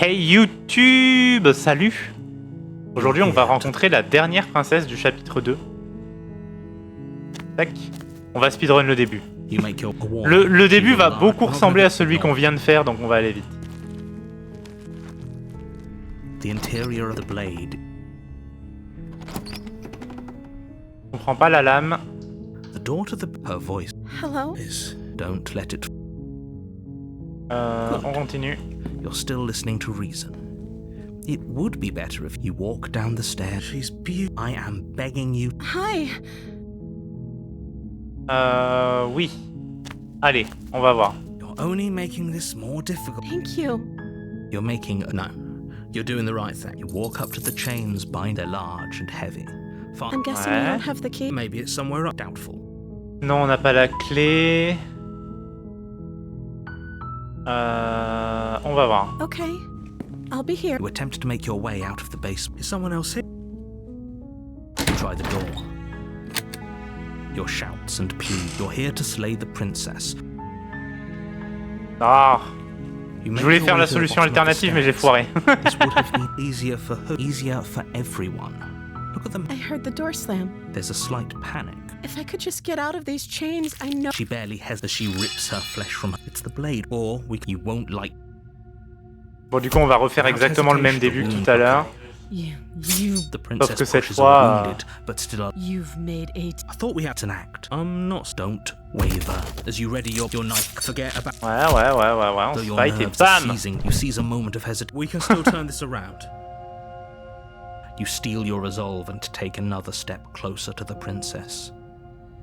Hey YouTube, salut. Aujourd'hui on va rencontrer la dernière princesse du chapitre 2. Tac. On va speedrun le début. Le début va beaucoup ressembler à celui qu'on vient de faire, donc on va aller vite. The interior of the blade. On prend pas la lame. The door to the her voice. Hello? Is don't let it. On continue. You're still listening to reason. It would be better if you walk down the stairs. She's beautiful. I am begging you. Hi. Oui. Allez, on va voir. You're only making this more difficult. Thank you. You're making no. You're doing the right thing. You walk up to the chains, bind. They're large and heavy. Fine. I'm guessing you don't have the key. Maybe it's somewhere up. Doubtful. Non, on n'a pas la clé. On va voir. Okay. I'll be here. You attempt to make your way out of the basement. Is someone else here? Try the door. Your shouts and plead. You're here to slay the princess. Ah. Je voulais faire la solution alternative, mais j'ai foiré. This would have been easier for her, easier for everyone. Look at them. I heard the door slam. There's a slight panic. If I could just get out of these chains, I know. She barely has as she rips her flesh from her. It's the blade, or you won't like. Bon, du coup, on va refaire exactement le même début que tout à l'heure. The princess Sauf que cette pushes fois, wounded, but still. You've made a. I thought we had an act. Not. Don't waver. As you ready your knife, forget about. Ouais, on Though se your fight et nerves are bam. seizing, you seize a moment of hesitation. We can still turn this around. You steel your resolve and take another step closer to the princess.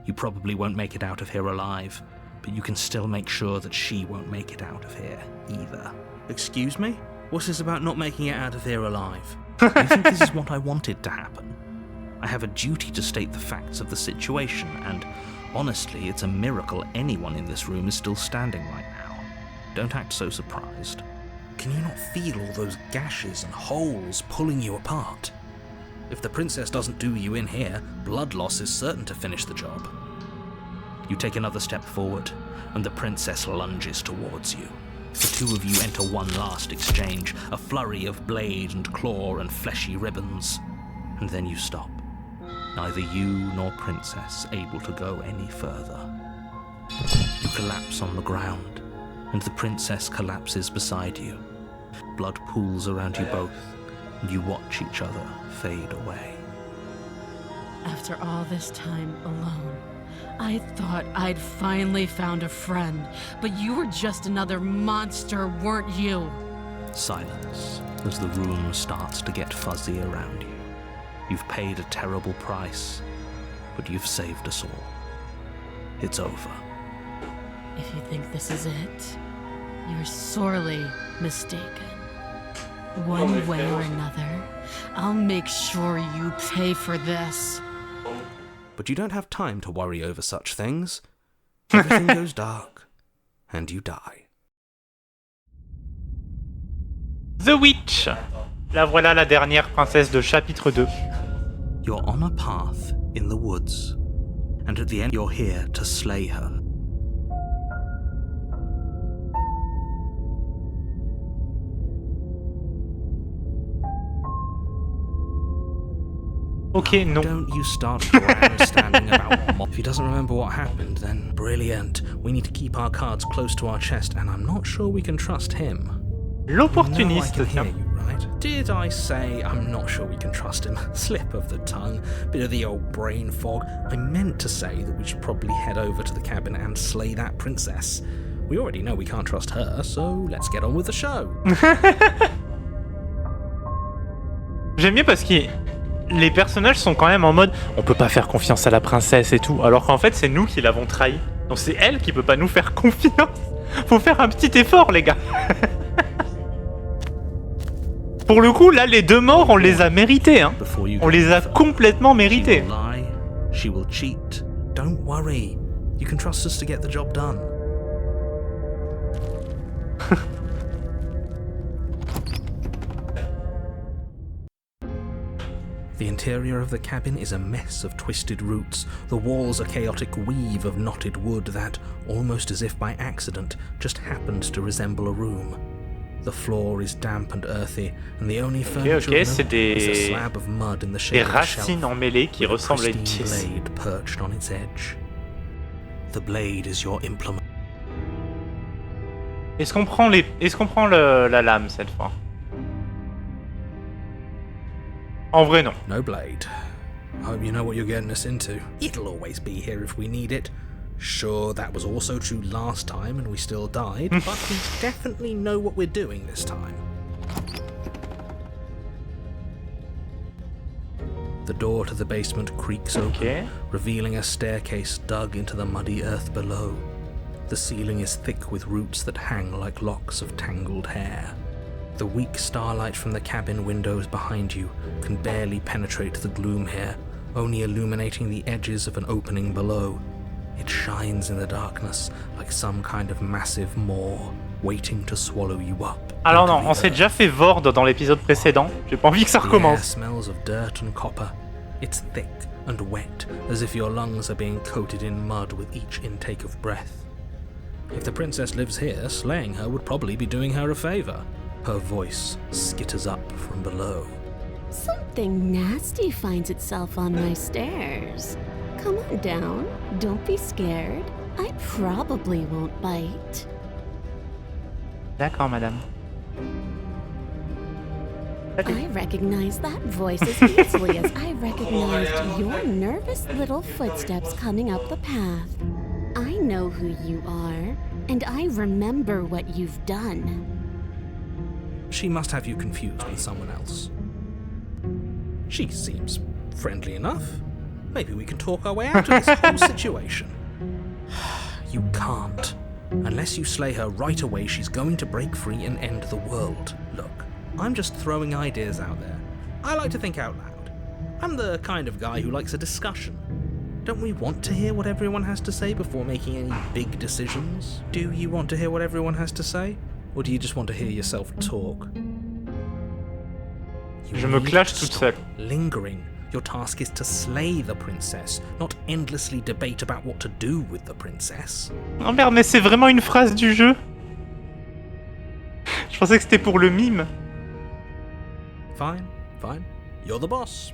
You probably won't make it out of here alive, but you can still make sure that she won't make it out of here either. Excuse me? What's this about not making it out of here alive? You think this is what I wanted to happen? I have a duty to state the facts of the situation, and honestly, it's a miracle anyone in this room is still standing right now. Don't act so surprised. Can you not feel all those gashes and holes pulling you apart? If the princess doesn't do you in here, blood loss is certain to finish the job. You take another step forward, and the princess lunges towards you. The two of you enter one last exchange, a flurry of blade and claw and fleshy ribbons. And then you stop. Neither you nor princess able to go any further. You collapse on the ground, and the princess collapses beside you. Blood pools around you both, and you watch each other fade away. After all this time alone, I thought I'd finally found a friend, but you were just another monster, weren't you? Silence as the room starts to get fuzzy around you. You've paid a terrible price, but you've saved us all. It's over. If you think this is it, you're sorely mistaken. One way or another, I'll make sure you pay for this. But you don't have time to worry over such things. Everything goes dark, and you die. The Witch. La voilà la dernière princesse de chapitre 2. You're on a path in the woods, and at the end you're here to slay her. Ok, non. Don't you start grandstanding about Mon. If he doesn't remember what happened, then brilliant. We need to keep our cards close to our chest, and I'm not sure we can trust him. L'opportuniste, I hear tiens. you, right? Did I say I'm not sure we can trust him? Slip of the tongue, bit of the old brain fog. I meant to say that we should probably head over to the cabin and slay that princess. We already know we can't trust her, so let's get on with the show. J'aime bien parce que les personnages sont quand même en mode on peut pas faire confiance à la princesse et tout, alors qu'en fait c'est nous qui l'avons trahi. Donc c'est elle qui peut pas nous faire confiance. Faut faire un petit effort les gars. Pour le coup là les deux morts on les a mérités hein. On les a complètement mérités. She will cheat. Don't worry. You can trust us to get the job done. The interior of the cabin is a mess of twisted roots. The walls a chaotic weave of knotted wood that, almost as if by accident, just happens to resemble a room. The floor is damp and earthy, and the only furniture Ok, c'est is a slab of mud in the shape des of a shelf racines emmêlées qui with a ressemblent à une pristine pièce. blade perched on its edge. The blade is your implement. Est-ce qu'on prend la lame cette fois? En vrai, non. No blade. Hope you know what you're getting us into. It'll always be here if we need it. Sure, that was also true last time and we still died, but we definitely know what we're doing this time. The door to the basement creaks open, revealing a staircase dug into the muddy earth below. The ceiling is thick with roots that hang like locks of tangled hair. The weak starlight from the cabin windows behind you can barely penetrate the gloom here, only illuminating the edges of an opening below. It shines in the darkness like some kind of massive maw, waiting to swallow you up. Alors non, on s'est déjà fait VOD dans l'épisode précédent. J'ai pas envie que ça recommence. The air smells of dirt and copper. It's thick and wet, as if your lungs are being coated in mud with each intake of breath. If the princess lives here, slaying her would probably be doing her a favor. Her voice skitters up from below. Something nasty finds itself on my stairs. Come on down. Don't be scared. I probably won't bite. D'accord, madame. I recognize that voice as easily as I recognized your nervous little footsteps coming up the path. I know who you are, and I remember what you've done. She must have you confused with someone else. She seems friendly enough. Maybe we can talk our way out of this whole situation. You can't. Unless you slay her right away, she's going to break free and end the world. Look, I'm just throwing ideas out there. I like to think out loud. I'm the kind of guy who likes a discussion. Don't we want to hear what everyone has to say before making any big decisions? Do you want to hear what everyone has to say? Or do you just want to hear yourself talk? Je me clash toute seule. Lingering. Your task is to slay the princess, not endlessly debate about what to do with the princess. Oh merde, mais c'est vraiment une phrase du jeu. Je pensais que c'était pour le mime. Fine, fine. You're the boss.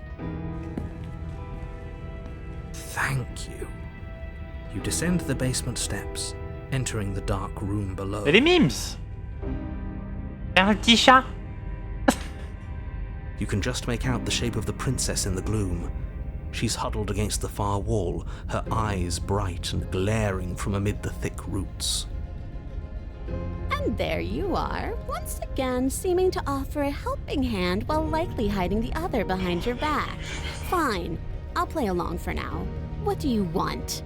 Thank you. You descend the basement steps, entering the dark room below. Mais les mimes. Un petit chat. You can just make out the shape of the princess in the gloom. She's huddled against the far wall, her eyes bright and glaring from amid the thick roots. And there you are, once again seeming to offer a helping hand while likely hiding the other behind your back. Fine, I'll play along for now. What do you want?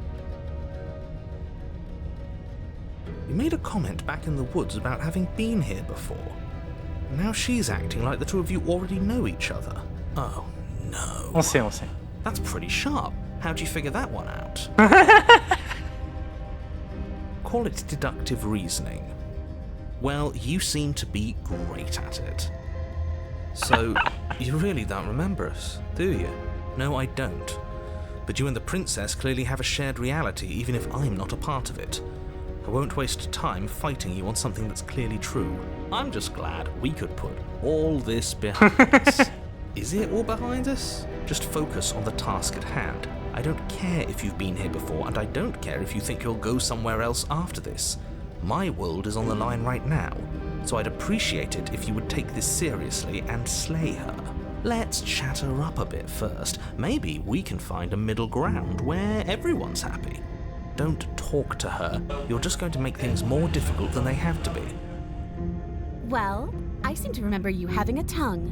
You made a comment back in the woods about having been here before. Now she's acting like the two of you already know each other. Oh, no. On sait. That's pretty sharp. How'd you figure that one out? Call it deductive reasoning. Well, you seem to be great at it. So, you really don't remember us, do you? No, I don't. But you and the princess clearly have a shared reality, even if I'm not a part of it. I won't waste time fighting you on something that's clearly true. I'm just glad we could put all this behind us. Is it all behind us? Just focus on the task at hand. I don't care if you've been here before, and I don't care if you think you'll go somewhere else after this. My world is on the line right now, so I'd appreciate it if you would take this seriously and slay her. Let's chat her up a bit first. Maybe we can find a middle ground where everyone's happy. Don't talk to her. You're just going to make things more difficult than they have to be. Well, I seem to remember you having a tongue.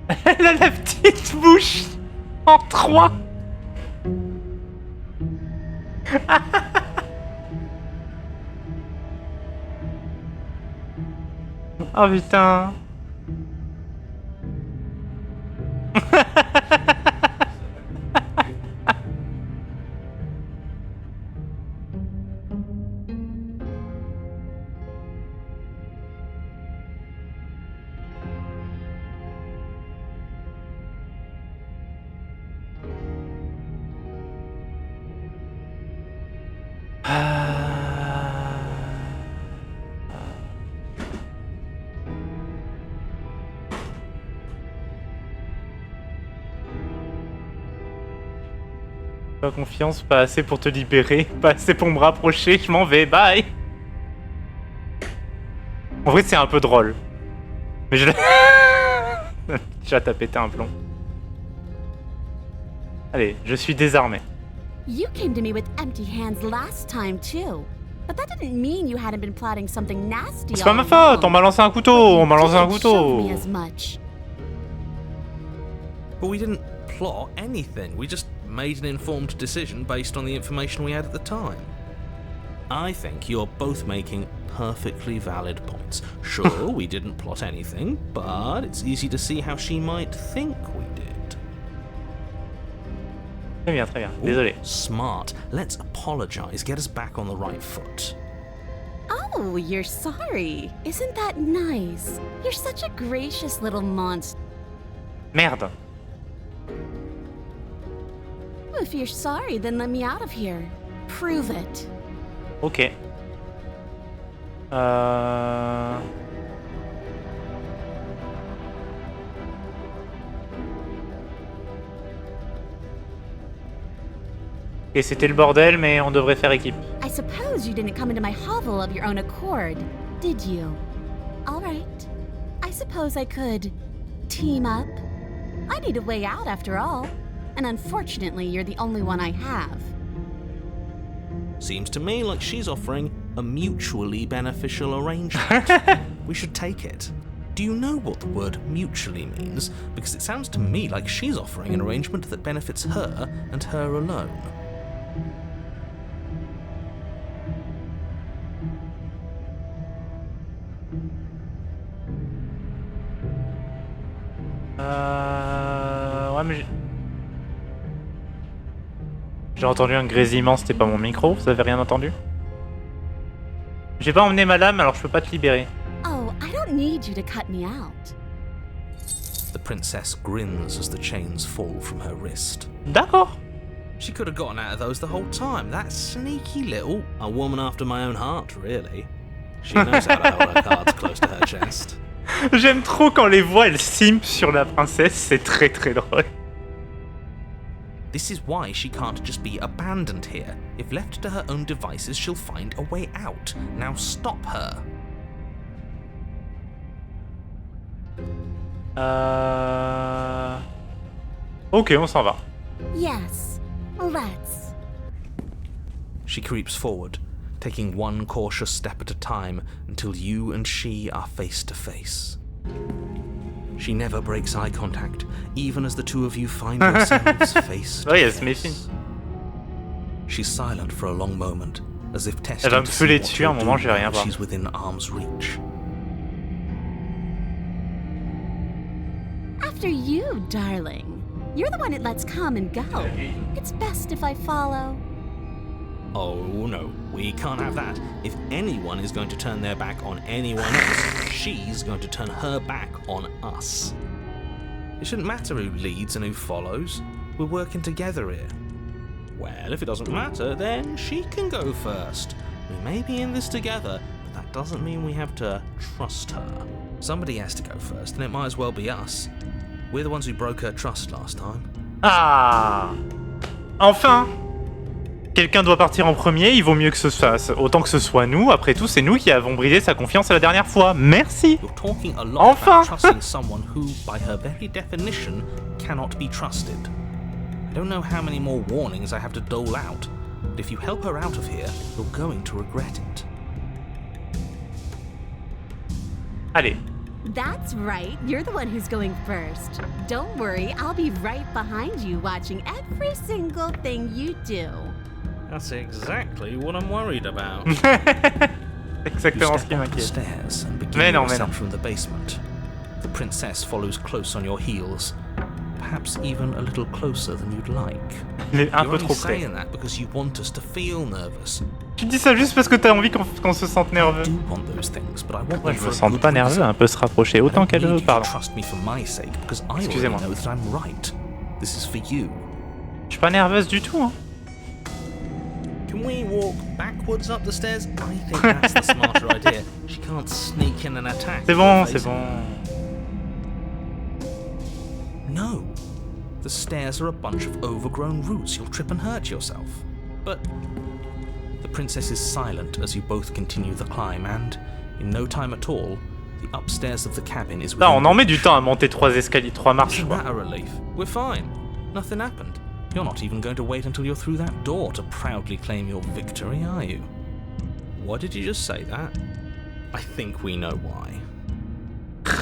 Elle a la petite bouche en trois. Oh putain. Pas confiance, pas assez pour te libérer, pas assez pour me rapprocher, je m'en vais, bye. En vrai, c'est un peu drôle. Mais je l'ai... Déjà, t'as pété un plomb. Allez, je suis désarmé. You came to me with empty hands last time too. But that didn't mean you hadn't been plotting something nasty. C'est pas ma faute, on m'a lancé un couteau, on m'a lancé un couteau. But we didn't plot anything. We just made an informed decision based on the information we had at the time. I think you're both making perfectly valid points. Sure, we didn't plot anything, but it's easy to see how she might think we did. Très bien, très bien. Désolé. Smart. Let's apologize. Get us back on the right foot. Oh, you're sorry. Isn't that nice? You're such a gracious little monster. Merde. If you're sorry, then let me out of here. Prove it. Ok. Et c'était le bordel, mais on devrait faire équipe. I suppose you didn't come into my hovel of your own accord, did you? All right. I suppose I could team up. I need a way out after all. And unfortunately, you're the only one I have. Seems to me like she's offering a mutually beneficial arrangement. We should take it. Do you know what the word mutually means? Because it sounds to me like she's offering an arrangement that benefits her and her alone. Ouais, mais j'ai entendu un grésillement, c'était pas mon micro, vous avez rien entendu? J'ai pas emmené ma lame, alors je peux pas te libérer. Oh, I don't need you to cut me out. The princess grins as the chains fall from her wrist. D'accord. She could have gotten out of those the whole time. That sneaky little... A woman after my own heart, really. She knows how to hold her cards close to her chest. J'aime trop quand les voix elles simp sur la princesse, c'est très très drôle. This is why she can't just be abandoned here. If left to her own devices, she'll find a way out. Now stop her. Ok, on s'en va. Yes, let's. She creeps forward, taking one cautious step at a time until you and she are face to face. She never breaks eye contact, even as the two of you find yourselves face to Ouais, elle se face. méfie. She's silent for a long moment, as if testing Elle va me to see feuler what dessus, à un she'll moment do je vais rien when voir. she's within arm's reach. After you, darling. You're the one it lets come and go. It's best if I follow. Oh no, we can't have that. If anyone is going to turn their back on anyone else, she's going to turn her back on us. It shouldn't matter who leads and who follows. We're working together here. Well, if it doesn't matter, then she can go first. We may be in this together, but that doesn't mean we have to trust her. Somebody has to go first, and it might as well be us. We're the ones who broke her trust last time. Ah, enfin. Quelqu'un doit partir en premier, il vaut mieux que ce soit autant que ce soit nous. Après tout, c'est nous qui avons brisé sa confiance la dernière fois. Merci. You're talking a lot Enfin. about trusting someone who, by her very definition, cannot be trusted. I don't know how many more warnings I have to dole out, but if you help her out of here, you're going to regret it. Allez. That's right, you're the one who's going first. Don't worry, I'll be right behind you watching every single thing you do. That's exactly what I'm worried about. Exactement ce qui You step up the m'inquiète. stairs and begin Mais non, your mais non. ascent from the basement. The princess follows close on your heels, perhaps even a little closer than you'd like. Il est un You're peu only trop près. saying that because you want us to feel nervous. Tu dis ça juste parce que t'as envie qu'on se sente nerveux. I do want those things, but I want Moi, them je for me a sens good pas nerveux, reason. un peu se rapprocher I autant don't qu'elle need veut, you to pardon. trust me for my sake, because I already Excusez-moi. know that I'm right. This is for you. Je suis pas nerveuse du tout, hein. Can we walk backwards up the stairs? I think that's the smarter idea. She can't sneak in and attack. C'est bon, Face c'est it. bon. No. The stairs are a bunch of overgrown roots. You'll trip and hurt yourself. But the princess is silent as you both continue the climb, and in no time at all, the upstairs of the cabin is Là, within on en met du temps à monter 3 escaliers, 3 marches. Isn't Quoi. that a relief? We're fine. Nothing happened. You're not even going to wait until you're through that door to proudly claim your victory, are you? What did you just say that? I think we know why.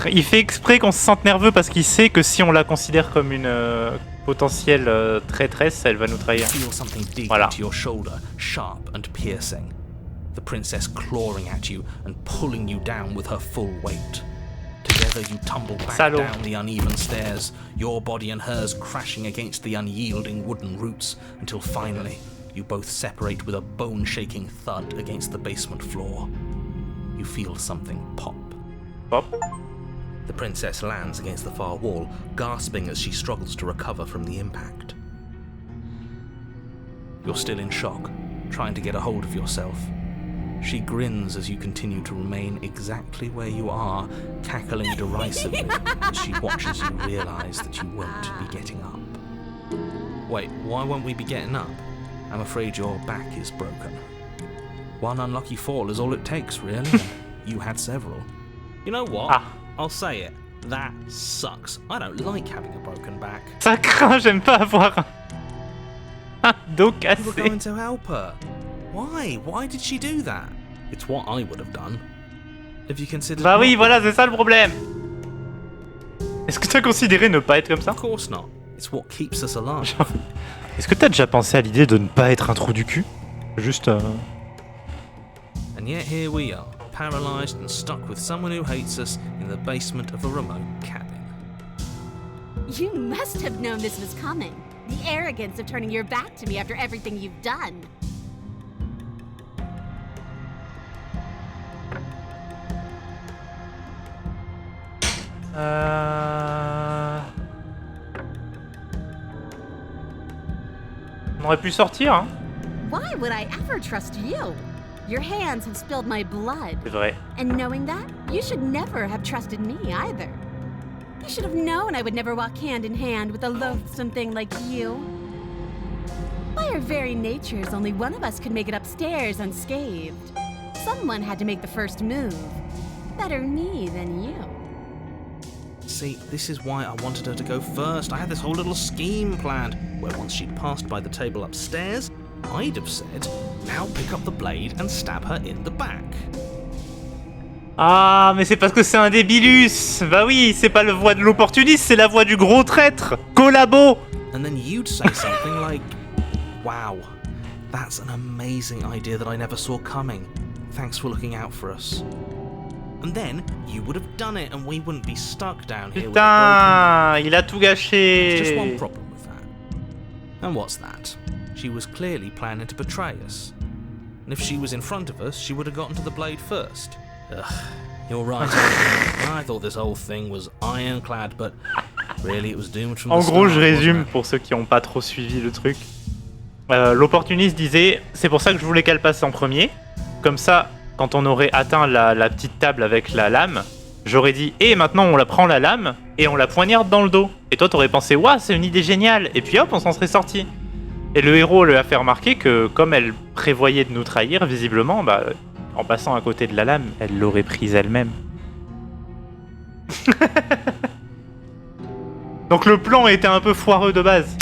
Il fait exprès qu'on se sente nerveux parce qu'il sait que si on la considère comme une potentielle traîtresse, elle va nous trahir. Feel something dig Voilà. into your shoulder, sharp and piercing. The princess clawing at you and pulling you down with her full weight. Together you tumble back Salaud. down the uneven stairs, your body and hers crashing against the unyielding wooden roots, until finally you both separate with a bone-shaking thud against the basement floor. You feel something pop. Hop. The princess lands against the far wall, gasping as she struggles to recover from the impact. You're still in shock, trying to get a hold of yourself. She grins as you continue to remain exactly where you are, cackling derisively as she watches you realize that you won't be getting up. Wait, why won't we be getting up? I'm afraid your back is broken. One unlucky fall is all it takes, really. You had several. You know what? Ah. I'll say it. That sucks. I don't like having a broken back. Ça craint, j'aime pas avoir un dos You were cassé. going to help her. Why? Why did she do that? It's what I would have done. Have you considered... Bah oui, voilà, c'est ça le problème. Est-ce que t'as considéré ne pas être comme ça? Of course not. It's what keeps us alive. Genre, est-ce que t'as déjà pensé à l'idée de ne pas être un trou du cul? Juste... And yet here we are, paralyzed and stuck with someone who hates us in the basement of a remote cabin. You must have known this was coming. The arrogance of turning your back to me after everything you've done. On aurait pu sortir, hein. Why would I ever trust you? Your hands have spilled my blood. C'est vrai. And knowing that, you should never have trusted me either. You should have known I would never walk hand in hand with a loathsome thing like you. By our very natures, only one of us could make it upstairs unscathed. Someone had to make the first move. Better me than you. See, this is why I wanted her to go first. I had this whole little scheme planned, where once she'd passed by the table upstairs, I'd have said, now pick up the blade and stab her in the back. Ah, mais c'est parce que c'est un débilus. Bah oui, c'est pas la voix de l'opportuniste, c'est la voix du gros traître. Collabo. And then you'd say something like, wow, that's an amazing idea that I never saw coming. Thanks for looking out for us. And then you would have done it and we wouldn't be stuck down here with a broken... Putain, il a tout gâché. There's just one problem with that. And what's that? She was clearly planning to betray us. And if she was in front of us, she would have gotten to the blade first. Ugh, you're right. I thought this whole thing was ironclad, but really it was doomed from En the gros, start, je résume wasn't it? pour ceux qui n'ont pas trop suivi le truc. L'opportuniste disait, c'est pour ça que je voulais qu'elle passe en premier. Comme ça, quand on aurait atteint la petite table avec la lame, j'aurais dit, et maintenant on la prend la lame et on la poignarde dans le dos. Et toi, t'aurais pensé, waouh, c'est une idée géniale. Et puis hop, on s'en serait sorti. Et le héros lui a fait remarquer que, comme elle prévoyait de nous trahir, visiblement, bah, en passant à côté de la lame, elle l'aurait prise elle-même. Donc le plan était un peu foireux de base.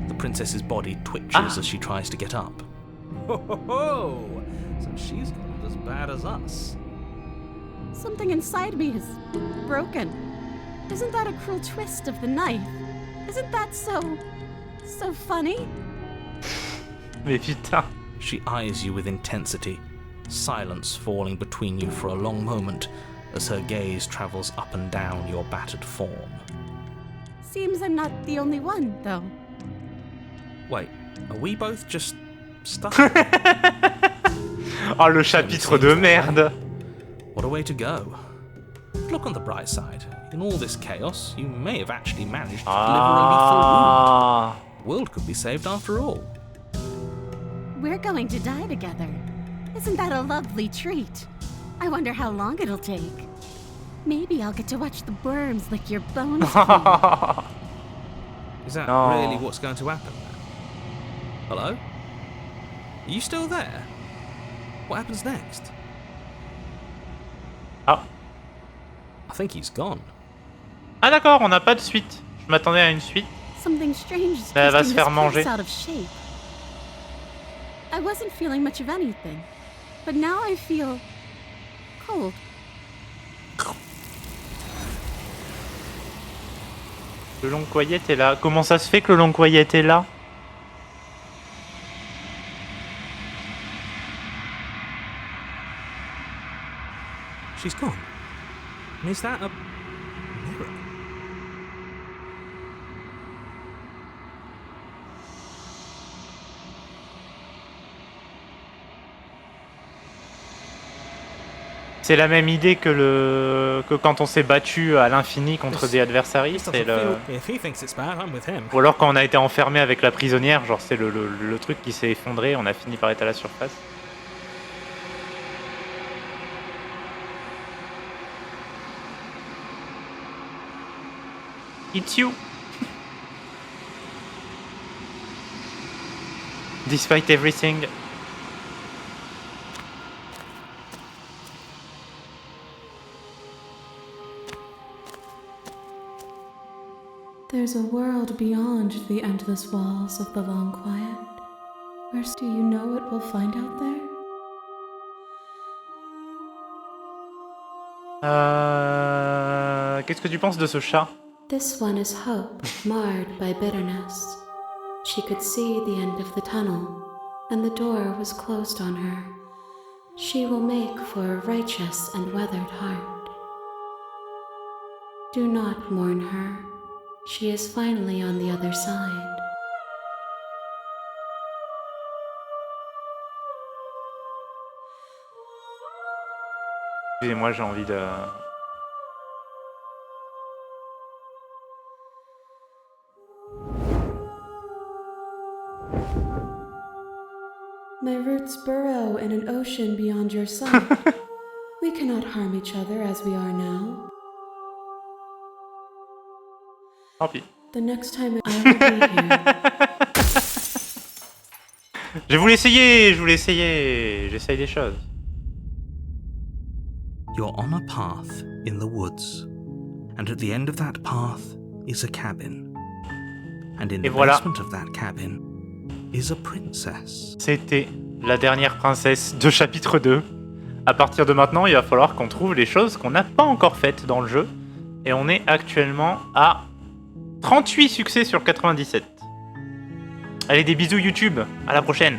The princess's body twitches as she tries to get up. Ho ho ho! So she's got it as bad as us. Something inside me is broken. Isn't that a cruel twist of the knife? Isn't that so funny? Mais putain. She eyes you with intensity, silence falling between you for a long moment as her gaze travels up and down your battered form. Seems I'm not the only one, though. Wait, are we both just stuck? Oh, le chapitre de merde. What a way to go. Look on the bright side. In all this chaos, you may have actually managed to deliver a lethal wound. The world could be saved after all. We're going to die together. Isn't that a lovely treat? I wonder how long it'll take. Maybe I'll get to watch the worms lick your bones clean. Is that No. really what's going to happen? Hello? Are you still there? What happens next? Ah. I think he's gone. Ah d'accord, on n'a pas de suite. Je m'attendais à une suite. Something strange is Elle va twisting se faire this manger. place out of shape. I wasn't feeling much of anything, but now I feel cold. Le long Quiet est là. Comment ça se fait que le long Quiet est là? She's gone. And is that a mirror? C'est la même idée que quand on s'est battu à l'infini contre des adversaires. C'est le... If he thinks it's bad, I'm with him. Ou alors quand on a été enfermé avec la prisonnière, genre c'est le truc qui s'est effondré, on a fini par être à la surface. It's you. Despite everything. There's a world beyond the endless walls of the long quiet. Where do you know what we'll find out there? Qu'est-ce que tu penses de ce chat? This one is hope, marred by bitterness. She could see the end of the tunnel, and the door was closed on her. She will make for a righteous and weathered heart. Do not mourn her. She is finally on the other side. Excusez-moi, j'ai envie de... My roots burrow in an ocean beyond your sight. We cannot harm each other as we are now. Tant pis. The next time I will be here. Je voulais essayer, j'essaye des choses. You're on a path in the woods, and at the end of that path is a cabin. And in the basement of that cabin is a princess. C'était la dernière princesse de chapitre 2. À partir de maintenant, il va falloir qu'on trouve les choses qu'on n'a pas encore faites dans le jeu. Et on est actuellement à 38 succès sur 97. Allez, des bisous YouTube, à la prochaine.